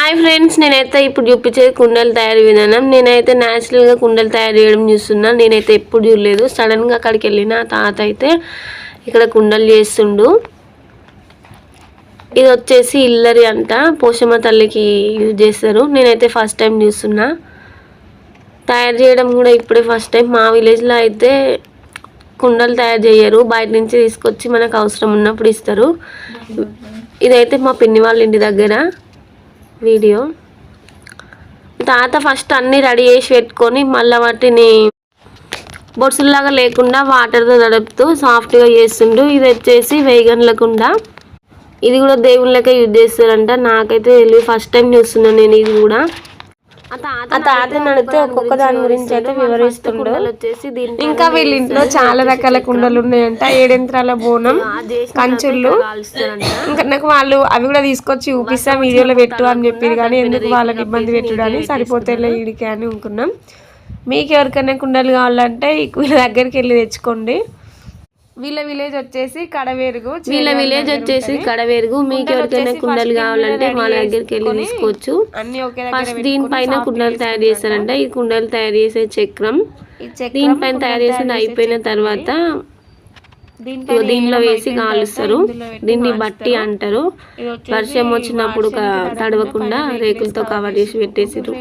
Hi friends, నేనైతే ఇప్పుడు చూపించేది కుండలు తయారీ విధానం. నేనైతే న్యాచురల్గా కుండలు తయారు చేయడం చూస్తున్నా. నేనైతే ఎప్పుడు చూడలేదు. సడన్గా అక్కడికి వెళ్ళిన తాత అయితే ఇక్కడ కుండలు చేస్తుండు. ఇది వచ్చేసి ఇల్లరి అంట, పోషమ్మ తల్లికి యూజ్ చేస్తారు. నేనైతే ఫస్ట్ టైం చూస్తున్నా. తయారు చేయడం కూడా ఇప్పుడే ఫస్ట్ టైం. మా విలేజ్లో అయితే కుండలు తయారు చేయరు, బయట నుంచి తీసుకొచ్చి మనకు అవసరం ఉన్నప్పుడు ఇస్తారు. ఇదైతే మా పిన్ని వాళ్ళ ఇంటి దగ్గర వీడియో. తాత ఫస్ట్ అన్నీ రెడీ చేసి పెట్టుకొని మళ్ళీ వాటిని బొట్సుల్లాగా లేకుండా వాటర్తో తడుపుతూ సాఫ్ట్గా చేస్తుండు. ఇది వచ్చేసి వేగన్ల కుండ. ఇది కూడా దేవుళ్ళకే యూజ్ చేస్తారంట. నాకైతే తెలియదు, ఫస్ట్ టైం చూస్తున్నాను నేను ఇది కూడా. ఆ తాతని అడిగితే ఒక్కొక్క దాని గురించి అయితే వివరిస్తుండు. ఇంకా వీళ్ళ ఇంట్లో చాలా రకాల కుండలు ఉన్నాయంట. 7 యంత్రాల బోనం, కంచుళ్ళు. ఇంకా నాకు వాళ్ళు అవి కూడా తీసుకొచ్చి చూపిస్తా, వీడియోలో పెట్టు అని చెప్పారు. కానీ ఎందుకు వాళ్ళకి ఇబ్బంది పెట్టుడు అని సరిపోతే ఈడికే అని అనుకున్నాం. మీకు ఎవరికైనా కుండలు కావాలంటే వీళ్ళ దగ్గరికి వెళ్ళి తెచ్చుకోండి. వీళ్ళ విలేజ్ వచ్చేసి కడవేరుగు. మీకు ఎవరికైనా కుండలు కావాలంటే వాళ్ళ దగ్గరికి వెళ్ళి తీసుకోవచ్చు. ఫస్ట్ దీనిపైన కుండలు తయారు చేస్తారంట. ఈ కుండలు తయారు చేసే చక్రం దీనిపైన తయారు చేసి అయిపోయిన తర్వాత దీనిలో వేసి కాలుస్తారు. దీన్ని బట్టి అంటారు. వర్షం వచ్చినప్పుడు తడవకుండా రేకులతో కవర్ చేసి పెట్టేసారు.